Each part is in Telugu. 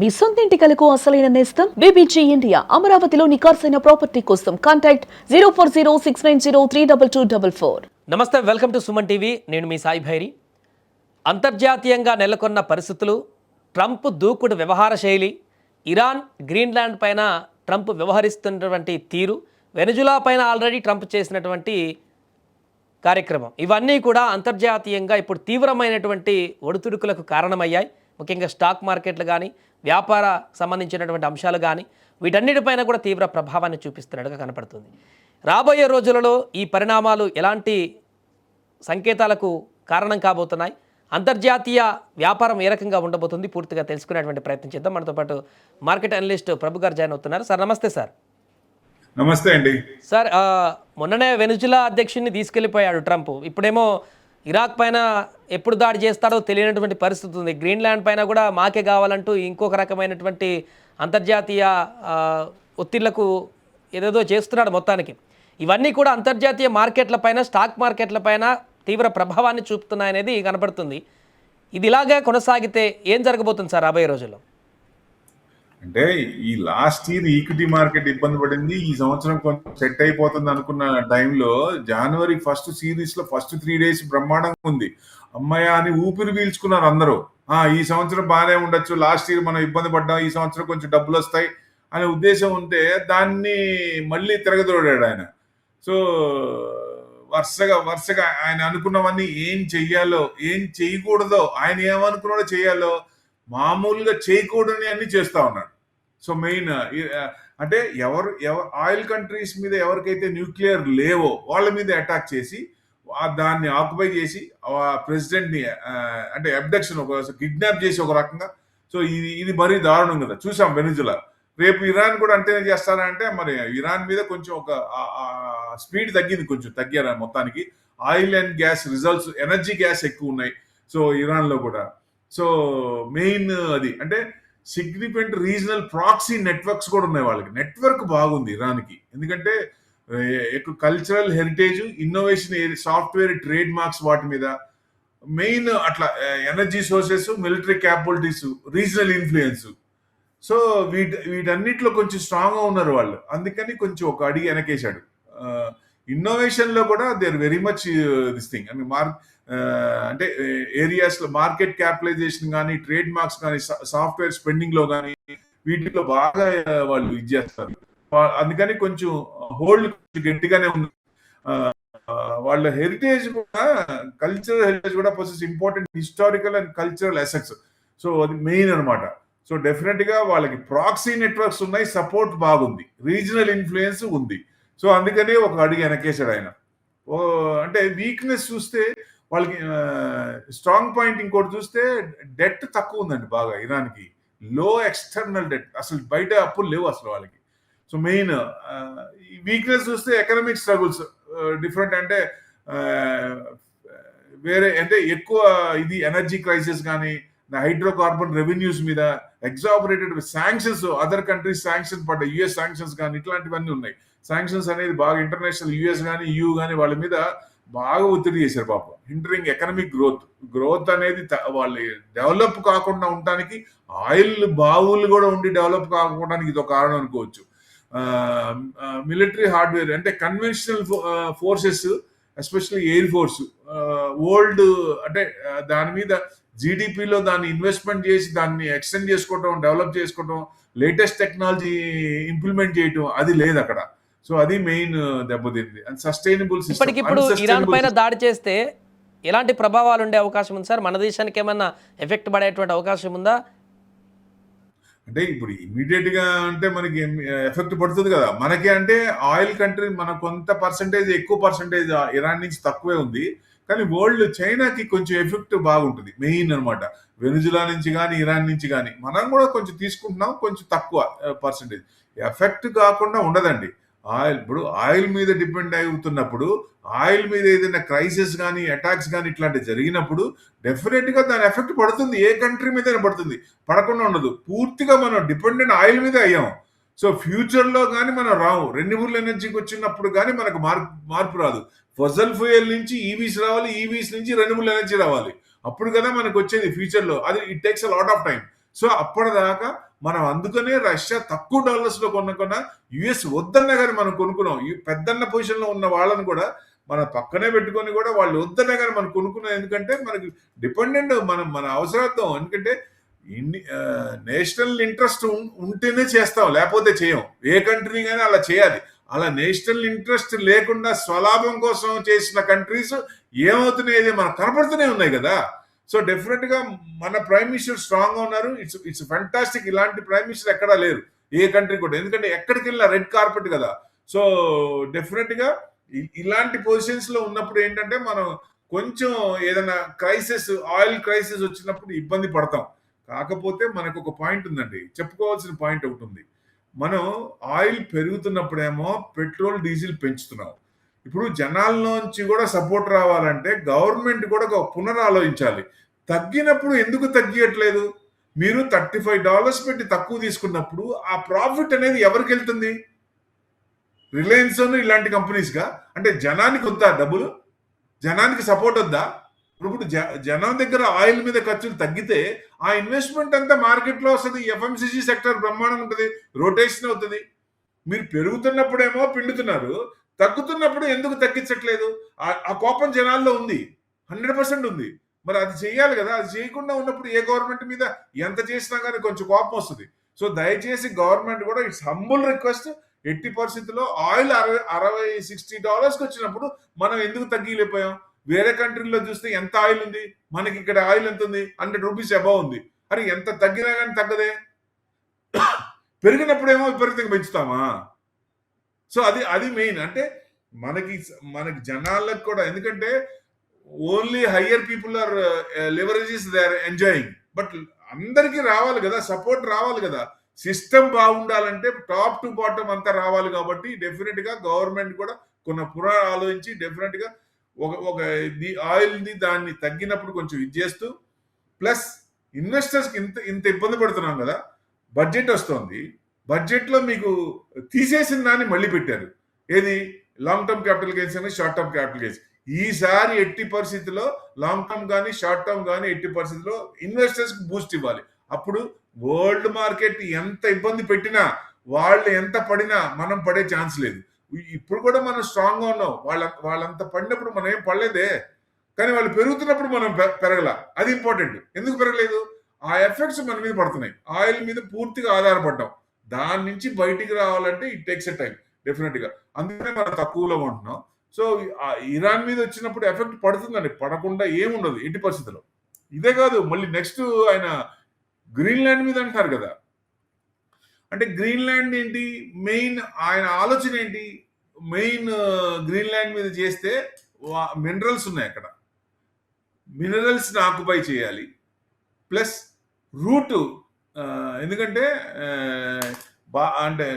మీ సొంత ఇంటి కలకు అసలైన నేస్తం బీబీజీ ఇండియా. అమరావతిలో నికార్సైన ప్రాపర్టీ కోసం కాంటాక్ట్ 0406903224. నమస్తే, వెల్కమ్ టు సుమన్ టీవీ. నేను మీ సాయి భైరి. అంతర్జాతీయంగా నెలకొన్న పరిస్థితులు, ట్రంప్ దూకుడు వ్యవహార శైలి, ఇరాన్ గ్రీన్లాండ్ పైన ట్రంప్ వ్యవహరిస్తున్నటువంటి తీరు, వెనజులా పైన ఆల్రెడీ ట్రంప్ చేసినటువంటి కార్యక్రమం, ఇవన్నీ కూడా అంతర్జాతీయంగా ఇప్పుడు తీవ్రమైనటువంటి ఒడిదుడుకులకు కారణమయ్యాయి. ముఖ్యంగా స్టాక్ మార్కెట్లు కానీ, వ్యాపార సంబంధించినటువంటి అంశాలు కానీ, వీటన్నిటిపైన కూడా తీవ్ర ప్రభావాన్ని చూపిస్తున్నట్టుగా కనపడుతుంది. రాబోయే రోజులలో ఈ పరిణామాలు ఎలాంటి సంకేతాలకు కారణం కాబోతున్నాయి, అంతర్జాతీయ వ్యాపారం ఏ రకంగా ఉండబోతుంది, పూర్తిగా తెలుసుకునేటువంటి ప్రయత్నం చేద్దాం. మనతో పాటు మార్కెట్ అనలిస్ట్ ప్రభు గారు జాయిన్ అవుతున్నారు. సార్ నమస్తే. సార్ నమస్తే అండి. సార్, మొన్ననే వెనుజులా అధ్యక్షుడిని తీసుకెళ్లిపోయాడు ట్రంప్. ఇప్పుడేమో ఇరాక్ పైన ఎప్పుడు దాడి చేస్తాడో తెలియనటువంటి పరిస్థితి ఉంది. గ్రీన్లాండ్ పైన కూడా మాకే కావాలంటూ ఇంకొక రకమైనటువంటి అంతర్జాతీయ ఒత్తిళ్లకు ఏదేదో చేస్తున్నాడు మొత్తానికి. ఇవన్నీ కూడా అంతర్జాతీయ మార్కెట్ల పైన, స్టాక్ మార్కెట్ల పైన తీవ్ర ప్రభావాన్ని చూపుతున్నాయనేది కనపడుతుంది. ఇది ఇలాగే కొనసాగితే ఏం జరగబోతుంది సార్ రాబోయే రోజుల్లో? అంటే ఈ లాస్ట్ ఇయర్ ఈక్విటీ మార్కెట్ ఇబ్బంది పడింది. ఈ సంవత్సరం కొంచెం సెట్ అయిపోతుంది అనుకున్న టైంలో జనవరి ఫస్ట్ సిరీస్ లో ఫస్ట్ 3 days బ్రహ్మాండంగా ఉంది. అమ్మాయ అని ఊపిరి పీల్చుకున్నారు అందరూ. ఈ సంవత్సరం బాగానే ఉండొచ్చు, లాస్ట్ ఇయర్ మనం ఇబ్బంది పడ్డాం, ఈ సంవత్సరం కొంచెం డబ్బులు వస్తాయి అనే ఉద్దేశం ఉంటే దాన్ని మళ్ళీ తిరగదోడాడు ఆయన. సో వరుసగా ఆయన అనుకున్నవన్నీ ఏం చెయ్యాలో, ఏం చేయకూడదో, ఆయన ఏమనుకున్నాడో చేయాలో మామూలుగా చేయకూడని అన్ని చేస్తా ఉన్నాడు. సో మెయిన్ అంటే ఎవరు ఆయిల్ కంట్రీస్ మీద ఎవరికైతే న్యూక్లియర్ లేవో వాళ్ళ మీద అటాక్ చేసి దాన్ని ఆక్యుపై చేసి ప్రెసిడెంట్ ని అంటే అబ్డక్షన్, ఒక కిడ్నాప్ చేసి ఒక రకంగా. సో ఇది మరీ దారుణం కదా. చూసాం వెనుజులా. రేపు ఇరాన్ కూడా అంటేనే చేస్తారంటే మరి ఇరాన్ మీద కొంచెం ఒక స్పీడ్ తగ్గింది, కొంచెం తగ్గారు మొత్తానికి. Oil and gas results, energy gas ఎక్కువ ఉన్నాయి సో ఇరాన్ లో కూడా. సో మెయిన్ అది అంటే సిగ్నిఫికెంట్ రీజనల్ ప్రాక్సీ నెట్వర్క్స్ కూడా ఉన్నాయి వాళ్ళకి. నెట్వర్క్ బాగుంది ఇరాన్కి, ఎందుకంటే ఎక్కువ cultural heritage, innovation, software, trade marks, వాటి మీద మెయిన్ అట్లా energy sources, military capabilities, regional influence. So వీటన్నిటిలో కొంచెం స్ట్రాంగ్గా ఉన్నారు వాళ్ళు. అందుకని కొంచెం ఒక అడిగి వెనకేశాడు. ఇన్నోవేషన్ లో కూడా they are very much this thing. అంటే ఏరియాస్ లో మార్కెట్ క్యాపిటలైజేషన్ కానీ, ట్రేడ్ మార్క్స్ కానీ, సాఫ్ట్వేర్ స్పెండింగ్ లో కానీ, వీటిలో బాగా వాళ్ళు ఇది చేస్తారు. అందుకని కొంచెం హోల్డ్ గట్టిగానే ఉంది. వాళ్ళ హెరిటేజ్ కూడా, కల్చరల్ హెరిటేజ్ కూడా possess important historical and cultural assets. So అది మెయిన్ అనమాట. సో డెఫినెట్ గా వాళ్ళకి ప్రాక్సీ నెట్వర్క్స్ ఉన్నాయి, సపోర్ట్ బాగుంది, రీజనల్ ఇన్ఫ్లుయెన్స్ ఉంది. సో అందుకనే ఒక అడిగి వెనకేశాడు ఆయన. అంటే వీక్నెస్ చూస్తే వాళ్ళకి స్ట్రాంగ్ పాయింట్ ఇంకోటి చూస్తే డెట్ తక్కువ ఉందండి బాగా ఇరాన్కి. లో ఎక్స్టర్నల్ డెట్, అసలు బయట అప్పులు లేవు అసలు వాళ్ళకి. సో మెయిన్ వీక్నెస్ చూస్తే ఎకనామిక్ స్ట్రగుల్స్ డిఫరెంట్. అంటే వేరే అంటే ఎక్కువ ఇది ఎనర్జీ క్రైసిస్ కానీ, హైడ్రోకార్బన్ రెవెన్యూస్ మీద ఎగ్జాబరేటెడ్ శాంక్షన్స్, అదర్ కంట్రీస్ శాంక్షన్స్ పడ్డాయి, యుఎస్ శాంక్షన్స్ కానీ, ఇట్లాంటివన్నీ ఉన్నాయి. శాంక్షన్స్ అనేది బాగా ఇంటర్నేషనల్, యుఎస్ కానీ, EU కానీ వాళ్ళ మీద బాగా ఒత్తిడి చేశారు పాపం. హిండరింగ్ ఎకనామిక్ గ్రోత్ అనేది వాళ్ళు డెవలప్ కాకుండా ఉండటానికి, ఆయిల్ బావులు కూడా ఉండి డెవలప్ కాకపోవడానికి ఇది ఒక కారణం అనుకోవచ్చు. మిలిటరీ హార్డ్వేర్ అంటే conventional forces, especially air force, old అంటే దాని మీద జీడిపిలో దాన్ని ఇన్వెస్ట్మెంట్ చేసి దాన్ని ఎక్స్టెండ్ చేసుకోవటం, డెవలప్ చేసుకోవటం, లేటెస్ట్ టెక్నాలజీ ఇంప్లిమెంట్ చేయటం, అది లేదు అక్కడ. సో అది మెయిన్ దెబ్బతింది. And sustainable system. ఇప్పటికిప్పుడు ఇరాన్ పైన దాడి చేస్తే ఎలాంటి ప్రభావాలు ఉండే అవకాశం ఉంది సార్? మన దేశానికి ఏమన్నా ఎఫెక్ట్ పడేటువంటి అవకాశం ఉందా? అంటే ఇప్పుడు ఇమీడియట్ గా అంటే మనకి ఎఫెక్ట్ పడుతుంది కదా మనకి. అంటే ఆయిల్ కంట్రీ మన కొంత పర్సంటేజ్, ఎక్కువ పర్సంటేజ్ ఇరాన్ నుంచి తక్కువే ఉంది. కానీ వరల్డ్ చైనాకి కొంచెం ఎఫెక్ట్ బాగుంటుంది మెయిన్ అనమాట. వెనుజులా నుంచి కానీ, ఇరాన్ నుంచి కానీ మనం కూడా కొంచెం తీసుకుంటున్నాం, కొంచెం తక్కువ పర్సంటేజ్. ఎఫెక్ట్ కాకుండా ఉండదండి. ఇప్పుడు ఆయిల్ మీద డిపెండ్ అవుతున్నప్పుడు, ఆయిల్ మీద ఏదైనా క్రైసిస్ కానీ, అటాక్స్ కానీ ఇట్లాంటివి జరిగినప్పుడు డెఫినెట్ గా దాని ఎఫెక్ట్ పడుతుంది. ఏ కంట్రీ మీద పడుతుంది, పడకుండా ఉండదు. పూర్తిగా మనం డిపెండెంట్ ఆయిల్ మీద అయ్యాం. సో ఫ్యూచర్ లో కానీ మనం రావు. రెన్యూబుల్ ఎనర్జీకి వచ్చినప్పుడు కానీ మనకు మార్పు రాదు. ఫసల్ ఫ్యూయల్ నుంచి ఈవీస్ రావాలి, ఈవీస్ నుంచి రెన్యూబుల్ ఎనర్జీ రావాలి. అప్పుడు కదా మనకు వచ్చేది ఫ్యూచర్ లో. అది it takes a lot of time. So అప్పటిదాకా మనం అందుకనే రష్యా తక్కువ డాలర్స్ లో కొనుక్కున్న యుఎస్ వద్దన్నా కానీ మనం కొనుక్కున్నాం. ఈ పెద్దన్న పొజిషన్ లో ఉన్న వాళ్ళని కూడా మన పక్కనే పెట్టుకొని కూడా వాళ్ళు వద్దన్నా కానీ మనం కొనుక్కున్నాం. ఎందుకంటే మనకి డిపెండెంట్ మన అవసరార్థం. ఎందుకంటే నేషనల్ ఇంట్రెస్ట్ ఉంటేనే చేస్తాం, లేకపోతే చేయం. ఏ కంట్రీ కానీ అలా చేయాలి. అలా నేషనల్ ఇంట్రెస్ట్ లేకుండా స్వలాభం కోసం చేసిన కంట్రీస్ ఏమవుతున్నాయి మనకు కనపడుతూనే ఉన్నాయి కదా. సో డెఫినెట్ గా మన ప్రైమ్ మినిస్టర్ స్ట్రాంగ్ గా ఉన్నారు. It's fantastic. ఇలాంటి ప్రైమ్ మినిస్టర్ ఎక్కడా లేరు ఏ కంట్రీ కూడా. ఎందుకంటే ఎక్కడికి వెళ్ళినా రెడ్ కార్పెట్ కదా. సో డెఫినెట్ గా ఇలాంటి పొజిషన్స్ లో ఉన్నప్పుడు ఏంటంటే మనం కొంచెం ఏదైనా క్రైసిస్, ఆయిల్ క్రైసిస్ వచ్చినప్పుడు ఇబ్బంది పడతాం. కాకపోతే మనకు ఒక పాయింట్ ఉందండి, చెప్పుకోవాల్సిన పాయింట్ ఒకటి ఉంది. మనం ఆయిల్ పెరుగుతున్నప్పుడేమో పెట్రోల్ డీజిల్ పెంచుతున్నాం. ఇప్పుడు జనాల్లోంచి కూడా సపోర్ట్ రావాలంటే గవర్నమెంట్ కూడా ఒక పునరాలోచించాలి. తగ్గినప్పుడు ఎందుకు తగ్గియట్లేదు? మీరు $35 పెట్టి తక్కువ తీసుకున్నప్పుడు ఆ ప్రాఫిట్ అనేది ఎవరికి వెళ్తుంది? రిలయన్స్ ఇలాంటి కంపెనీస్ గా. అంటే జనానికి వద్దా డబ్బులు? జనానికి సపోర్ట్ వద్దా? ఇప్పుడు జనం దగ్గర ఆయిల్ మీద ఖర్చులు తగ్గితే ఆ ఇన్వెస్ట్మెంట్ అంతా మార్కెట్ లో వస్తుంది. ఎఫ్ఎంసీజీ సెక్టర్ బ్రహ్మాండంగా ఉంటుంది, రొటేషన్ అవుతుంది. మీరు పెరుగుతున్నప్పుడేమో పిండుతున్నారు, తగ్గుతున్నప్పుడు ఎందుకు తగ్గించట్లేదు? ఆ కోపం జనాల్లో ఉంది, 100% ఉంది. మరి అది చేయాలి కదా. అది చేయకుండా ఉన్నప్పుడు ఏ గవర్నమెంట్ మీద ఎంత చేసినా కానీ కొంచెం కోపం వస్తుంది. సో దయచేసి గవర్నమెంట్ కూడా ఇట్స్ హంబుల్ రిక్వెస్ట్, ఎట్టి పరిస్థితుల్లో ఆయిల్ $60-60 వచ్చినప్పుడు మనం ఎందుకు తగ్గిలేకపోయాం? వేరే కంట్రీలో చూస్తే ఎంత ఆయిల్ ఉంది, మనకి ఇక్కడ ఆయిల్ ఎంత ఉంది? ₹100 అబౌవ్ ఉంది. అరే ఎంత తగ్గినా కానీ తగ్గదే. పెరిగినప్పుడేమో విపరీతంగా పెంచుతామా? సో అది మెయిన్. అంటే మనకి జనాలకు కూడా, ఎందుకంటే only higher people are leverages they are enjoying. But అందరికీ రావాలి కదా, సపోర్ట్ రావాలి కదా. సిస్టమ్ బాగుండాలంటే టాప్ టు బాటమ్ అంతా రావాలి. కాబట్టి డెఫినెట్ గా గవర్నమెంట్ కూడా కొన్ని ఆలోచించి డెఫినెట్ గా ఒక ఆయిల్ ని దాన్ని తగ్గినప్పుడు కొంచెం ఇది చేస్తూ, ప్లస్ ఇన్వెస్టర్స్ కి ఇంత ఇబ్బంది పడుతున్నాం కదా. బడ్జెట్ వస్తుంది, బడ్జెట్ లో మీకు తీసేసిన దాన్ని మళ్ళీ పెట్టారు. ఏది? లాంగ్ టర్మ్ క్యాపిటల్ గెయిన్స్ అని షార్ట్ టర్మ్ క్యాపిటల్ గెయిన్స్. ఈసారి ఎట్టి పరిస్థితిలో లాంగ్ టర్మ్ కానీ షార్ట్ టర్మ్ కానీ ఎట్టి పరిస్థితిలో ఇన్వెస్టర్స్ కి బూస్ట్ ఇవ్వాలి. అప్పుడు వరల్డ్ మార్కెట్ ఎంత ఇబ్బంది పెట్టినా, వాళ్ళు ఎంత పడినా మనం పడే ఛాన్స్ లేదు. ఇప్పుడు కూడా మనం స్ట్రాంగ్ గా ఉన్నాం. వాళ్ళంత పడినప్పుడు మనం ఏం పడలేదే, కానీ వాళ్ళు పెరుగుతున్నప్పుడు మనం పెరగల. అది ఇంపార్టెంట్. ఎందుకు పెరగలేదు? ఆ ఎఫెక్ట్స్ మన మీద పడుతున్నాయి. ఆయిల్ మీద పూర్తిగా ఆధారపడ్డాం. దాని నుంచి బయటికి రావాలంటే it takes a time definite గా. అందుకనే మనం తక్కువలో ఉంటున్నాం. సో ఇరాన్ మీద వచ్చినప్పుడు ఎఫెక్ట్ పడుతుందండి, పడకుండా ఏముండదు ఎట్టి పరిస్థితుల్లో. ఇదే కాదు, మళ్ళీ నెక్స్ట్ ఆయన గ్రీన్లాండ్ మీద అంటారు కదా. అంటే గ్రీన్లాండ్ ఏంటి మెయిన్? ఆయన ఆలోచన ఏంటి? మెయిన్ గ్రీన్లాండ్ మీద చేస్తే మినరల్స్ ఉన్నాయి అక్కడ, మినరల్స్ ని ఆక్యుపై చేయాలి. ప్లస్ రూట్, ఎందుకంటే అంటే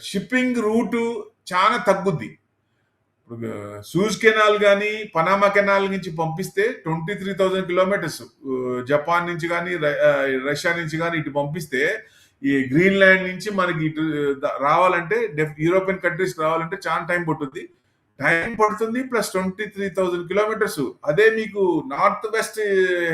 షిప్పింగ్ రూటు చాలా తగ్గుద్ది. ఇప్పుడు సూజ్ కెనాల్ కానీ పనామా కెనాల్ నుంచి పంపిస్తే 23,000 కిలోమీటర్స్ జపాన్ నుంచి కానీ రష్యా నుంచి కానీ ఇటు పంపిస్తే, ఈ గ్రీన్లాండ్ నుంచి మనకి ఇటు రావాలంటే యూరోపియన్ కంట్రీస్ రావాలంటే చాలా టైం పడుతుంది. Plus 23,000 kilometres. అదే మీకు నార్త్ వెస్ట్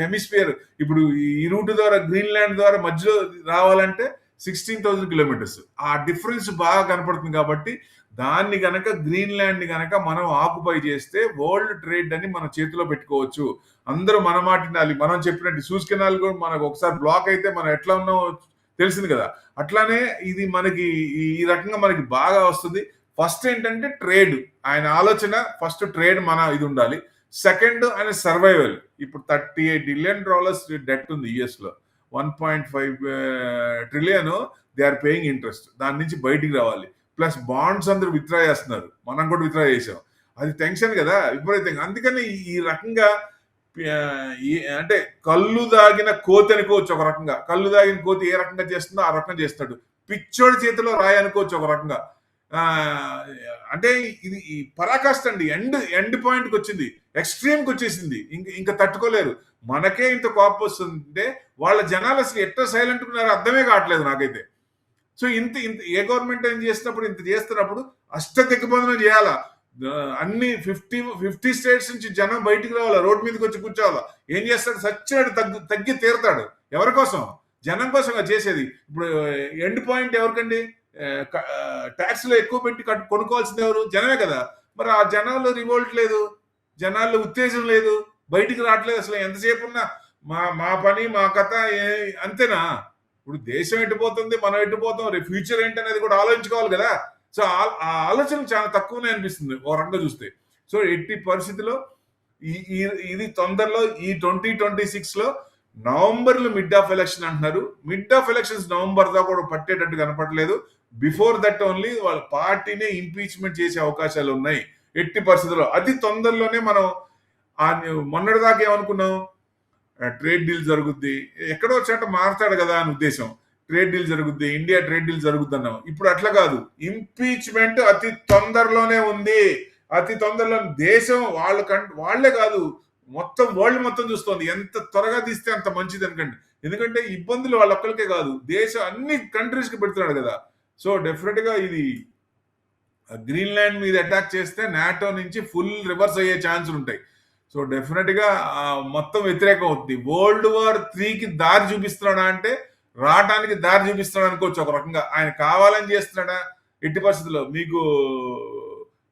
హెమిస్ఫియర్ ఇప్పుడు ఈ రూట్ ద్వారా గ్రీన్లాండ్ ద్వారా మధ్యలో రావాలంటే 16,000 కిలోమీటర్స్. ఆ డిఫరెన్స్ బాగా కనపడుతుంది. కాబట్టి దాన్ని గనక గ్రీన్లాండ్ ని గనక మనం ఆక్యుపై చేస్తే వరల్డ్ ట్రేడ్ అని మన చేతిలో పెట్టుకోవచ్చు. అందరూ మన మాట వినాలి. మనం చెప్పినట్టు సూజ్ కెనాల్ కూడా మనకు ఒకసారి బ్లాక్ అయితే మనం ఎట్లా ఉన్నామో తెలిసింది కదా. అట్లానే ఇది మనకి ఈ రకంగా మనకి బాగా వస్తుంది. ఫస్ట్ ఏంటంటే ట్రేడ్, ఆయన ఆలోచన ఫస్ట్ ట్రేడ్ మన ఇది ఉండాలి. సెకండ్ ఆయన సర్వైవల్. ఇప్పుడు $38 బిలియన్ డెట్ ఉంది యుఎస్ లో, 1.5 trillion they are paying interest. దాని నుంచి బయటికి రావాలి. ప్లస్ బాండ్స్ అందరూ విత్డ్రా చేస్తున్నారు, మనం కూడా విత్డ్రా చేసాం. అది టెన్షన్ కదా విపరీతంగా. అందుకని ఈ రకంగా అంటే కళ్ళు దాగిన కోతి అనుకోవచ్చు ఒక రకంగా. కళ్ళు దాగిన కోతి ఏ రకంగా చేస్తుందో ఆ రకంగా చేస్తాడు. పిచ్చోడి చేతిలో రాయి అనుకోవచ్చు ఒక రకంగా. అంటే ఇది ఈ పరాకాష్ట అండి. ఎండ్ పాయింట్కి వచ్చింది, ఎక్స్ట్రీమ్కి వచ్చేసింది. ఇంకా తట్టుకోలేరు. మనకే ఇంత కోపం వస్తుంటే వాళ్ళ జనాలు అసలు ఎట్లా సైలెంట్ ఉన్నారో అర్థమే కావట్లేదు నాకైతే. సో ఇంత ఏ గవర్నమెంట్ ఏం చేసినప్పుడు ఇంత చేస్తున్నప్పుడు దిగ్బంధనం చేయాలా. అన్ని 50 స్టేట్స్ నుంచి జనం బయటికి రావాలా, రోడ్డు మీదకి వచ్చి కూర్చోవాలా. ఏం చేస్తాడు? సచ్చినాడు తగ్గి తీరుతాడు. ఎవరి కోసం? జనం కోసం చేసేది. ఇప్పుడు ఎండ్ పాయింట్ ఎవరికండి? ట్యాక్స్లో ఎక్కువ పెట్టి కొనుక్కోవాల్సింది ఎవరు? జనమే కదా. మరి ఆ జనాల్లో రివోల్ట్ లేదు, జనాల్లో ఉత్తేజం లేదు, బయటికి రావట్లేదు. అసలు ఎంతసేపు ఉన్నా మా పని మా కథ అంతేనా? ఇప్పుడు దేశం ఎట్టుపోతుంది, మనం ఎట్టుపోతాం, రేపు ఫ్యూచర్ ఏంటనేది కూడా ఆలోచించుకోవాలి కదా. సో ఆ ఆలోచన చాలా తక్కువనే అనిపిస్తుంది ఓ రకంగా చూస్తే. సో ఎట్టి పరిస్థితిలో ఇది తొందరలో ఈ 2026లో నవంబర్లో మిడ్ ఆఫ్ ఎలక్షన్ అంటున్నారు. మిడ్ ఆఫ్ ఎలక్షన్స్ నవంబర్ దా కూడా పట్టేటట్టు కనపడలేదు. బిఫోర్ దట్ ఓన్లీ వాళ్ళ పార్టీనే ఇంపీచ్మెంట్ చేసే అవకాశాలు ఉన్నాయి ఎట్టి పరిస్థితుల్లో. అతి తొందరలోనే మనం మొన్నటిదాకా ఏమనుకున్నాం, ట్రేడ్ డీల్ జరుగుద్ది, ఎక్కడో చోట మారుతాడు కదా అని ఉద్దేశం. ట్రేడ్ డీల్ జరుగుద్ది, ఇండియా ట్రేడ్ డీల్ జరుగుద్ది అన్నాం. ఇప్పుడు అట్లా కాదు, ఇంపీచ్మెంట్ అతి తొందరలోనే ఉంది. అతి తొందరలో దేశం వాళ్లే కాదు, మొత్తం వరల్డ్ మొత్తం చూస్తోంది. ఎంత త్వరగా తీస్తే అంత మంచిది అనుకోండి. ఎందుకంటే ఇబ్బందులు వాళ్ళ ఒక్కరికే కాదు, దేశం అన్ని కంట్రీస్ కి పెడుతున్నాడు కదా. సో డెఫినెట్ గా ఇది గ్రీన్లాండ్ మీద అటాక్ చేస్తే నాటో నుంచి ఫుల్ రివర్స్ అయ్యే ఛాన్సులు ఉంటాయి. సో డెఫినెట్ గా మొత్తం వ్యతిరేకం అవుతుంది. World War III దారి చూపిస్తున్నాడా అంటే రావడానికి దారి చూపిస్తున్నాడు అనుకోవచ్చు ఒక రకంగా. ఆయన కావాలని చేస్తున్నాడా? ఎట్టి పరిస్థితుల్లో. మీకు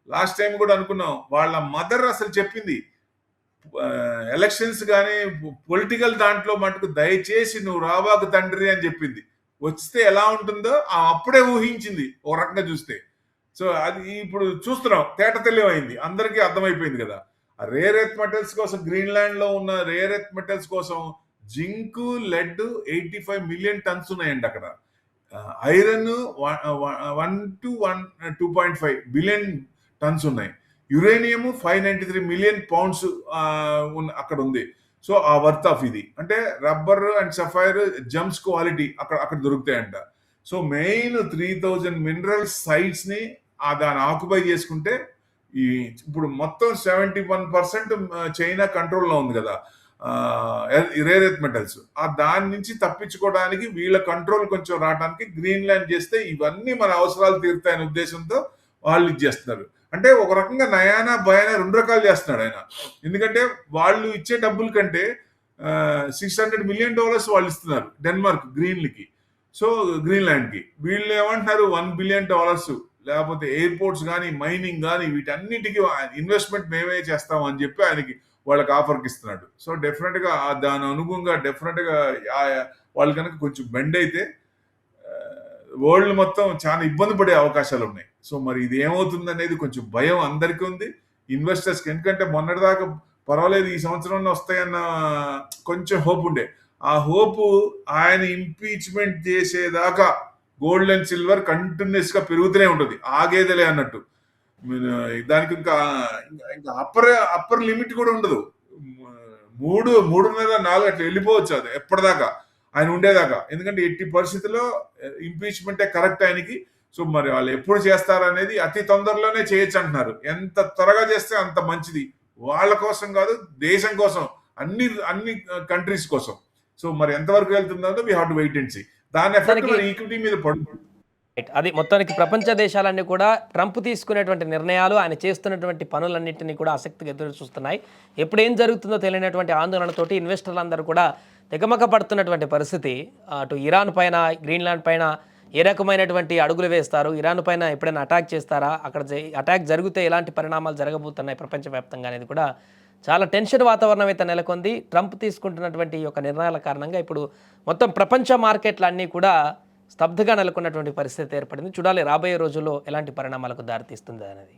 లాస్ట్ టైం కూడా అనుకున్నాం, వాళ్ళ మదర్ అసలు చెప్పింది ఎలక్షన్స్ కానీ పొలిటికల్ దాంట్లో మటుకు దయచేసి నువ్వు రాబాకు తండ్రి అని చెప్పింది. వస్తే ఎలా ఉంటుందో అప్పుడే ఊహించింది ఓ రకంగా చూస్తే. సో అది ఇప్పుడు చూస్తున్నాం, తేట తెల్లమైంది, అందరికీ అర్థమైపోయింది కదా. రేర్ ఎర్త్ మెటల్స్ కోసం, గ్రీన్లాండ్ లో ఉన్న రేర్ ఎర్త్ మెటల్స్ కోసం జింకు, లెడ్ 85 మిలియన్ టన్స్ ఉన్నాయండి అక్కడ. ఐరన్ 1 to 2.5 బిలియన్ టన్స్ ఉన్నాయి. యురేనియం 593 మిలియన్ పౌండ్స్ అక్కడ ఉంది. సో ఆ వర్త్ ఆఫ్ ఇది అంటే రబ్బర్ అండ్ సఫైర్ జమ్స్ క్వాలిటీ అక్కడ దొరుకుతాయంట. సో మెయిన్ 3000 మినరల్ సైట్స్ ని దాన్ని ఆక్యుపై చేసుకుంటే ఇప్పుడు మొత్తం 71% చైనా కంట్రోల్లో ఉంది కదా రేర్ ఎర్త్ మెటల్స్. దాని నుంచి తప్పించుకోవడానికి వీళ్ళ కంట్రోల్ కొంచెం రావడానికి గ్రీన్లాండ్ చేస్తే ఇవన్నీ మన అవసరాలు తీరుతాయనే ఉద్దేశంతో వాళ్ళు ఇది చేస్తున్నారు. అంటే ఒక రకంగా నయానా భయానా 2 రకాలు చేస్తున్నాడు ఆయన. ఎందుకంటే వాళ్ళు ఇచ్చే డబ్బుల కంటే $600 మిలియన్ వాళ్ళు ఇస్తున్నారు డెన్మార్క్ గ్రీన్లకి, సో గ్రీన్లాండ్కి. వీళ్ళు ఏమంటున్నారు $1 బిలియన్, లేకపోతే ఎయిర్పోర్ట్స్ కానీ మైనింగ్ కానీ వీటన్నిటికీ ఇన్వెస్ట్మెంట్ మేమే చేస్తాం అని చెప్పి ఆయనకి వాళ్ళకి ఆఫర్కి ఇస్తున్నాడు. సో డెఫినెట్ గా దాని అనుగుణంగా డెఫినెట్ గా వాళ్ళు కనుక కొంచెం బెండ్ అయితే వరల్డ్ మొత్తం చాలా ఇబ్బంది పడే అవకాశాలు ఉన్నాయి. సో మరి ఇది ఏమవుతుంది అనేది కొంచెం భయం అందరికీ ఉంది, ఇన్వెస్టర్స్కి. ఎందుకంటే మొన్నటిదాకా పర్వాలేదు ఈ సంవత్సరంలో వస్తాయన్న కొంచెం హోప్ ఉండే. ఆ హోపు ఆయన ఇంపీచ్మెంట్ చేసేదాకా గోల్డ్ అండ్ సిల్వర్ కంటిన్యూస్ గా పెరుగుతూనే ఉంటుంది, ఆగేదలే అన్నట్టు. దానికి ఇంకా అప్పర్ లిమిట్ కూడా ఉండదు. 3, 3.5, 4 అట్లా వెళ్ళిపోవచ్చు అది ఎప్పటిదాకా ఆయన ఉండేదాకా. ఎందుకంటే ఎట్టి పరిస్థితుల్లో ఇంపీచ్మెంటే కరెక్ట్ ఆయనకి. సో మరి వాళ్ళు ఎప్పుడు చేస్తారనేది అతి తొందరలోనే చేయొచ్చు అంటున్నారు. ఎంత త్వరగా చేస్తే అంత మంచిది, వాళ్ళ కోసం కాదు దేశం కోసం, అన్ని కంట్రీస్ కోసం. సో మరి ఎంతవరకు వెళ్తుందో we have to wait and see. దాని ఎఫెక్ట్ మరి ఈక్విటీ మీద పడుతుంది. అది మొత్తానికి ప్రపంచ దేశాలన్నీ కూడా ట్రంప్ తీసుకునేటువంటి నిర్ణయాలు, ఆయన చేస్తున్నటువంటి పనులన్నింటినీ కూడా ఆసక్తిగా ఎదురు చూస్తున్నాయి. ఎప్పుడు ఏం జరుగుతుందో తెలియనటువంటి ఆందోళనతోటి ఇన్వెస్టర్లందరూ కూడా తెగమక పడుతున్నటువంటి పరిస్థితి. అటు ఇరాన్ పైన, గ్రీన్లాండ్ పైన ఏ రకమైనటువంటి అడుగులు వేస్తారు, ఇరాన్ పైన ఎప్పుడైనా అటాక్ చేస్తారా, అక్కడ అటాక్ జరిగితే ఎలాంటి పరిణామాలు జరగబోతున్నాయి ప్రపంచవ్యాప్తంగా అనేది కూడా చాలా టెన్షన్ వాతావరణం అయితే నెలకొంది. ట్రంప్ తీసుకుంటున్నటువంటి ఈ యొక్క నిర్ణయాల కారణంగా ఇప్పుడు మొత్తం ప్రపంచ మార్కెట్లన్నీ కూడా స్తబ్దుగా నెలకొన్నటువంటి పరిస్థితి ఏర్పడింది. చూడాలి రాబోయే రోజుల్లో ఎలాంటి పరిణామాలకు దారితీస్తుంది అనేది.